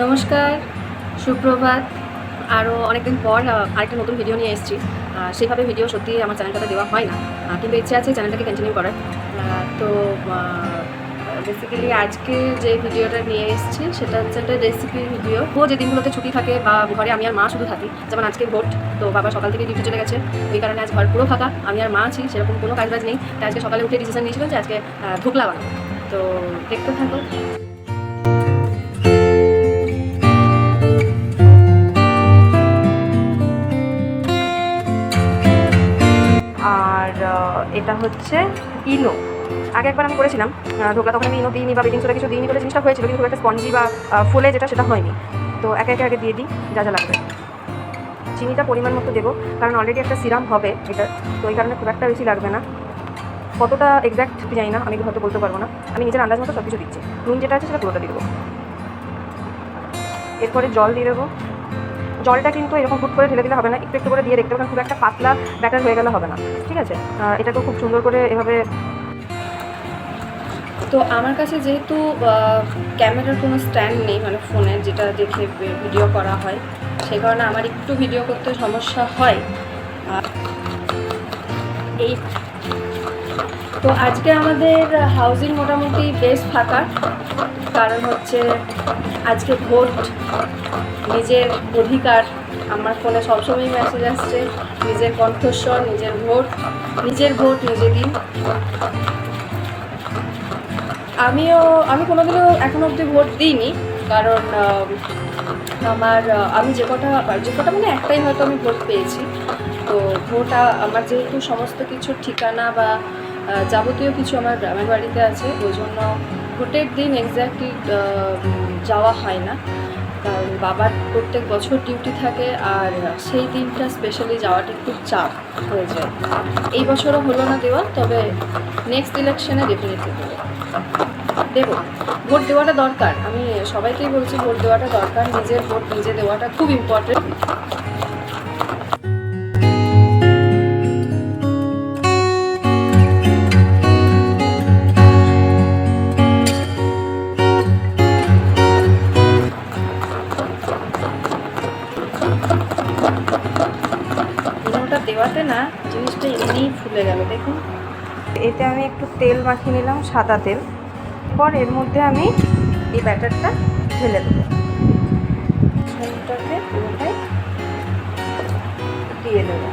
নমস্কার, সুপ্রভাত। আরও অনেকদিন পর আরেকটা নতুন ভিডিও নিয়ে এসেছি। সেভাবে ভিডিও সত্যি আমার চ্যানেলটাতে দেওয়া হয় না, কিন্তু ইচ্ছে আছে চ্যানেলটাকে কন্টিনিউ করার। তো বেসিক্যালি আজকে যে ভিডিওটা নিয়ে এসেছি সেটা হচ্ছে একটা রেসিপির ভিডিও। যে দিনগুলোতে ছুটি থাকে বা ঘরে আমি আর মা শুধু থাকি, যেমন আজকে ভোট, তো বাবা সকাল থেকে ডিউটি চলে গেছে, ওই কারণে আজ ঘর পুরো ফাঁকা, আমি আর মা আছি, সেরকম কোনো কাজবাজ নেই। তাই আজকে সকালে উঠে ডিসিশন নিয়েছিল যে আজকে ধোকলা বানাবো। তো দেখতে থাকো। আর এটা হচ্ছে ইনো। আগে একবার আমি করেছিলাম ঢোকলা, তখন আমি ইনো দিইনি বা বেকিং সোডা কিছু দিইনি বলে জিনিসটা হয়েছিল, কিন্তু খুব একটা স্পঞ্জি বা ফুলে যেটা সেটা হয়নি। তো একে একে আগে দিয়ে দিই যা যা লাগবে। চিনিটা পরিমাণ মতো দেবো, কারণ অলরেডি একটা সিরাম হবে এটা, তো এই কারণে খুব একটা বেশি লাগবে না। কতটা এক্স্যাক্ট জানি না, আমি হয়তো বলতে পারবো না। আমি নিজের আন্দাজ মতো সব কিছু দিচ্ছি। নুন যেটা আছে সেটা পুরোটা দিয়ে দেবো। এরপরে জল দিয়ে দেবো। জলটা কিন্তু এরকম ফুট করে ঢেলে দিলে হবে না, একটু একটু করে দিয়ে দেখতে হবে, খুব একটা পাতলা ব্যাটার হয়ে গেলে হবে না, ঠিক আছে? এটাকে খুব সুন্দর করে এভাবে। তো আমার কাছে যেহেতু ক্যামেরার কোনো স্ট্যান্ড নেই, মানে ফোনের যেটা দেখে ভিডিও করা হয়, সেই কারণে আমার একটু ভিডিও করতে সমস্যা হয়। এই তো আজকে আমাদের হাউজিং মোটামুটি বেশ ফাঁকা, কারণ হচ্ছে আজকে ভোট, নিজের অধিকার। আমার ফোনে সবসময় মেসেজ আসছে, নিজের কণ্ঠস্বর, নিজের ভোট নিজে দিন। আমি কোনোদিনও এখনো অবধি ভোট দিইনি, কারণ আমি যে কটা মানে একটাই হয়তো আমি ভোট পেয়েছি। তো ভোট আমার যেহেতু সমস্ত কিছুর ঠিকানা বা যাবতীয় কিছু আমার গ্রামের বাড়িতে আছে, ওই জন্য ভোটের দিন এক্স্যাক্টলি যাওয়া হয় না, কারণ বাবার প্রত্যেক বছর ডিউটি থাকে, আর সেই দিনটা স্পেশালি যাওয়াটা একটু চাপ হয়ে যায়। এই বছরও হলো না দেওয়া, তবে নেক্সট ইলেকশনে ডেফিনেটলি দেবো। ভোট দেওয়াটা দরকার, আমি সবাইকেই বলছি ভোট দেওয়াটা দরকার, নিজের ভোট নিজে দেওয়াটা খুব ইম্পর্টেন্ট। ইনোটা দেওয়াতে না জিনিসটা এমনিই ফুলে গেল, দেখুন। এতে আমি একটু তেল মাখিয়ে নিলাম, সাদা তেল। পর এর মধ্যে আমি এই ব্যাটারটা ঢেলে দেবো, পুরোটাকে পুরোটাই দিয়ে দেবো।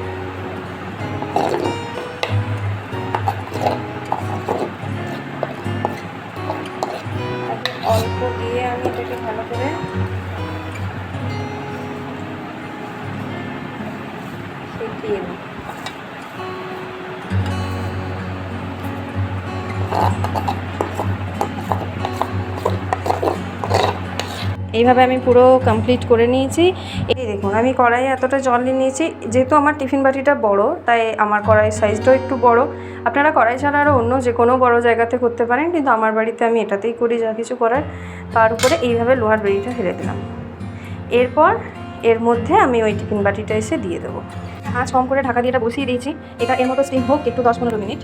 অল্প দিয়ে আমি এটাকে ভালো করে সেঁকিয়ে নিই। এইভাবে আমি পুরো কমপ্লিট করে নিয়েছি। এই দেখুন, আমি কড়াইয়ে এতটা জল নিয়ে নিয়েছি। যেহেতু আমার টিফিন বাটিটা বড়, তাই আমার কড়াইয়ের সাইজটাও একটু বড়। আপনারা কড়াই ছাড়া আরও অন্য যে কোনো বড় জায়গাতে করতে পারেন, কিন্তু আমার বাড়িতে আমি এটাতেই করি যা কিছু করার। তার উপরে এইভাবে লোহার বেড়িটা ঢেলে দিলাম। এরপর এর মধ্যে আমি ওই টিফিন বাটিটা এসে দিয়ে দেবো। আঁচ কম করে ঢাকা দিয়ে এটা বসিয়ে দিয়েছি। এটা এর মতো স্টিম হোক একটু 10-15 মিনিট।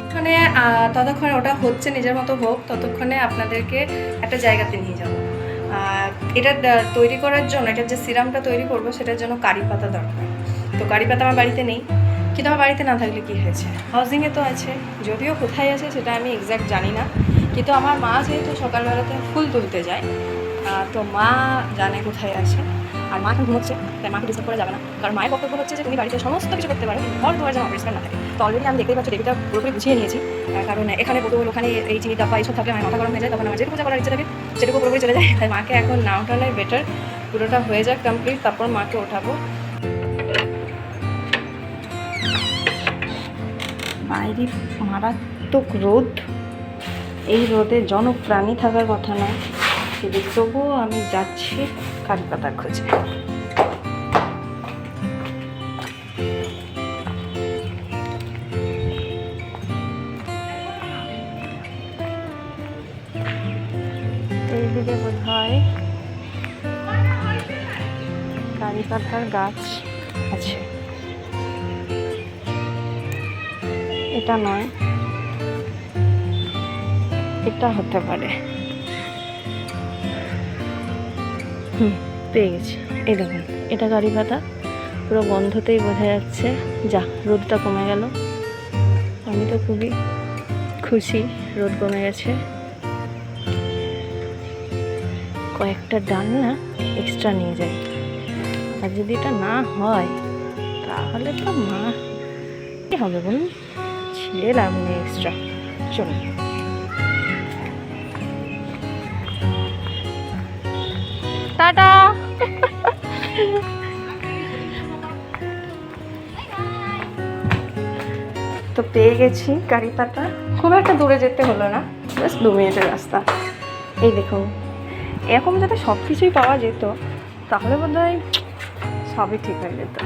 ওখানে ততক্ষণে ওটা হচ্ছে, নিজের মতো হোক, ততক্ষণে আপনাদেরকে একটা জায়গাতে নিয়ে যাব। এটা তৈরি করার জন্য, এটার যে সিরামটা তৈরি করবো সেটার জন্য কারি পাতা দরকার। তো কারি পাতা আমার বাড়িতে নেই, কিন্তু আমার বাড়িতে না থাকলে কী হয়েছে, হাউজিংয়ে তো আছে। যদিও কোথায় আছে সেটা আমি এক্স্যাক্ট জানি না, কিন্তু আমার মা যেহেতু সকালবেলাতে ফুল তুলতে যায়, তো মা জানে কোথায় আছে। আর মা এখন ঘুমোচ্ছে, তাই মাকে ডিস্টার্ব করা যাবে না, কারণ মায়ের বক্তব্য হচ্ছে যে তুমি বাড়িতে সমস্ত কিছু করতে পারো, ঘর দুয়ার যেন অপরিষ্কার না থাকে। তো অলরেডি আমি দেখতেই পাচ্ছি টেবিলটা পুরোপুরি গুছিয়ে নিয়েছি, কারণ এখানে বোতল, ওখানে এই চিনি ডাব্বা এইসব থাকলে আমার মাথা গরম হয়ে যায়, তখন আমার যেটুকু পূজা করার ইচ্ছে থাকে সেটুকু পুরোপুরি চলে যায়। তাই মাকে এখন না ওঠানোই বেটার, পুরোটা হয়ে যাক কমপ্লিট, তারপর মাকে ওঠাবো। বাইরে মারাত্মক রোদ, এই রোদে জনপ্রাণী থাকার কথা নয়, কিন্তু তবুও আমি যাচ্ছি কারি পাতা খুঁজে। এইদিকে বোধ হয় কারি পাতার গাছ আছে, এটা নয়, এটা হতে পারে। পেয়ে গেছি। এই দেখুন, এটা কারি পাতা, পুরো গন্ধতেই বোঝা যাচ্ছে। যা, রোদটা কমে গেল, আমি তো খুবই খুশি, রোদ কমে গেছে। কয়েকটা ডাল না এক্সট্রা নিয়ে যাই, আর যদি এটা না হয় তাহলে তো মা কী হবে বলুন, ছিঁড়ে লাভ নেই এক্সট্রা। চলুন, টাটা। তো পেয়ে গেছি কারি পাতা, খুব একটা দূরে যেতে হলো না, জাস্ট 2 মিনিটের রাস্তা। এই দেখুন, এরকম যাতে সব কিছুই পাওয়া যেত তাহলে বোধহয় সবই ঠিক হয়ে যেত।